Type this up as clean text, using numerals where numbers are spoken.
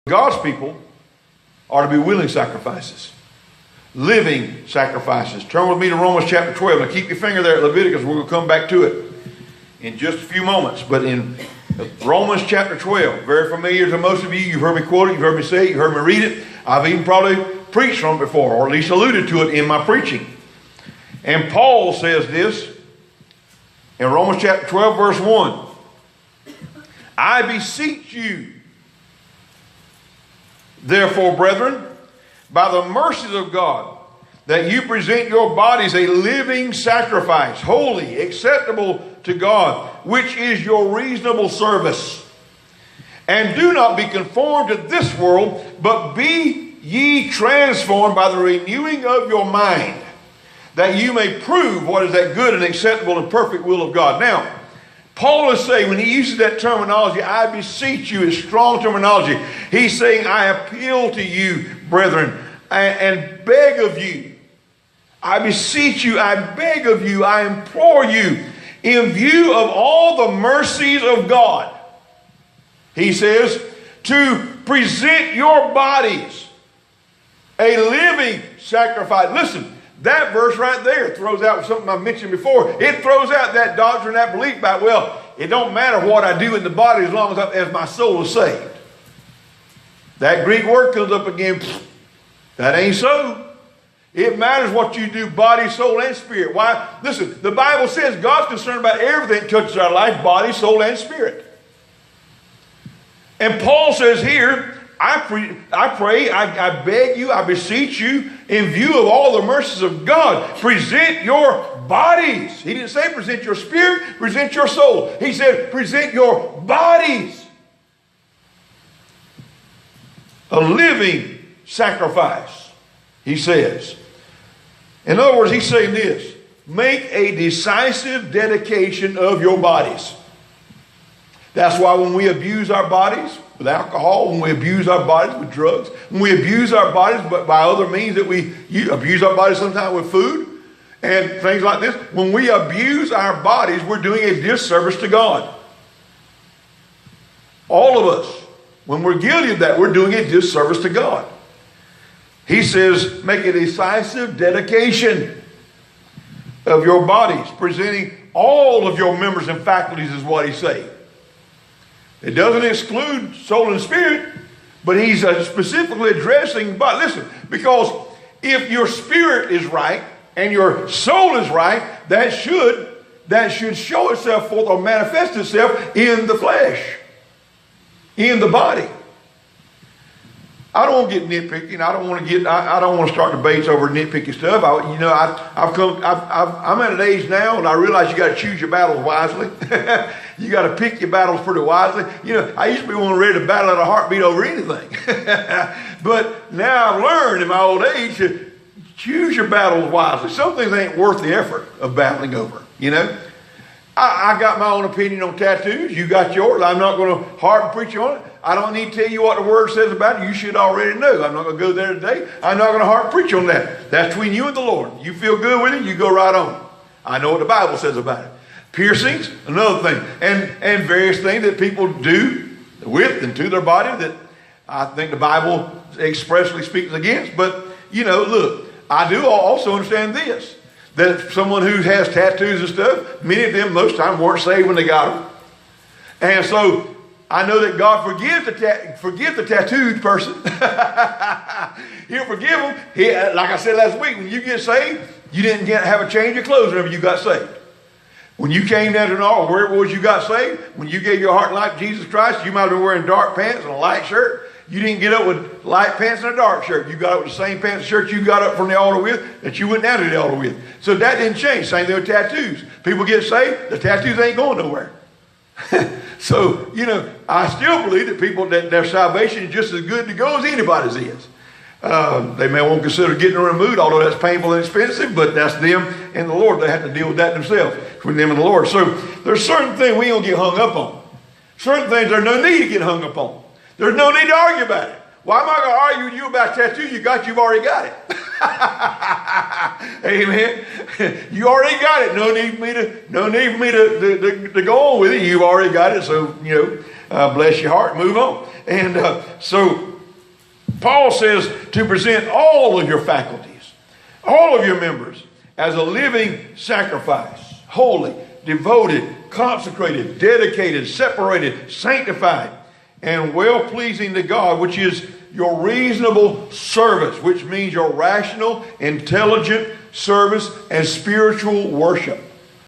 God's people are to be willing sacrifices, living sacrifices. Turn with me to Romans chapter 12. Now keep your finger there at Leviticus. We're going to come back to it in just a few moments. But in Romans chapter 12, very familiar to most of you. You've heard me quote it, you've heard me say it, you've heard me read it. I've even probably preached from it before, or at least alluded to it in my preaching. And Paul says this in Romans chapter 12, verse 1. I beseech you, therefore, brethren, by the mercies of God, that you present your bodies a living sacrifice, holy, acceptable to God, which is your reasonable service. And do not be conformed to this world, but be ye transformed by the renewing of your mind, that you may prove what is that good and acceptable and perfect will of God. Now, Paul is saying, when he uses that terminology, I beseech you, is strong terminology. He's saying, I appeal to you, brethren, and beg of you. I beseech you, I beg of you, I implore you, in view of all the mercies of God, he says, to present your bodies a living sacrifice. Listen, that verse right there throws out something I mentioned before. It throws out that doctrine, that belief about, well, it don't matter what I do in the body as long as my soul is saved. That Greek word comes up again. That ain't so. It matters what you do, body, soul, and spirit. Why? Listen, the Bible says God's concerned about everything that touches our life, body, soul, and spirit. And Paul says here, I pray, I beg you, I beseech you, in view of all the mercies of God, present your bodies. He didn't say present your spirit, present your soul. He said present your bodies. A living sacrifice, he says. In other words, he's saying this: make a decisive dedication of your bodies. That's why when we abuse our bodies with alcohol, when we abuse our bodies with drugs, when we abuse our bodies but by other means that we abuse our bodies sometimes with food and things like this, when we abuse our bodies, we're doing a disservice to God. All of us, when we're guilty of that, we're doing a disservice to God. He says, make a decisive dedication of your bodies, presenting all of your members and faculties is what he's saying. It doesn't exclude soul and spirit, but he's specifically addressing body. Listen, because if your spirit is right and your soul is right, that should show itself forth or manifest itself in the flesh, in the body. I don't want to get nitpicking. I don't want to start debates over nitpicky stuff. I'm at an age now, and I realize you got to choose your battles wisely. You got to pick your battles pretty wisely. You know, I used to be one ready to battle at a heartbeat over anything, but now I've learned in my old age to choose your battles wisely. Some things ain't worth the effort of battling over. You know, I got my own opinion on tattoos. You got yours. I'm not going to harp and preach on it. I don't need to tell you what the word says about it. You should already know. I'm not going to go there today. I'm not going to harp and preach on that. That's between you and the Lord. You feel good with it, you go right on. I know what the Bible says about it. Piercings, another thing. And various things that people do with and to their body that I think the Bible expressly speaks against. But, you know, look, I do also understand this, that someone who has tattoos and stuff, many of them most times weren't saved when they got them. And so I know that God forgives the tattooed person. He'll forgive them. Like I said last week, when you get saved, you didn't have a change of clothes whenever you got saved. When you came down to an altar, wherever it was you got saved, when you gave your heart and life to Jesus Christ, you might have been wearing dark pants and a light shirt. You didn't get up with light pants and a dark shirt. You got up with the same pants and shirt you got up from the altar with that you went down to the altar with. So that didn't change. Same thing with tattoos. People get saved, the tattoos ain't going nowhere. So, you know, I still believe that people, that their salvation is just as good to go as anybody's is. They may want to consider getting it removed, although that's painful and expensive, but that's them and the Lord. They have to deal with that themselves, between them and the Lord. So there's certain things we don't get hung up on. Certain things there's no need to get hung up on. There's no need to argue about it. Why am I going to argue with you about tattoo? You've already got it. Amen. You already got it. No need for me to go on with it. You've already got it. So, you know, bless your heart, move on. And so Paul says to present all of your faculties, all of your members, as a living sacrifice, holy, devoted, consecrated, dedicated, separated, sanctified, and well-pleasing to God, which is your reasonable service, which means your rational, intelligent service and spiritual worship.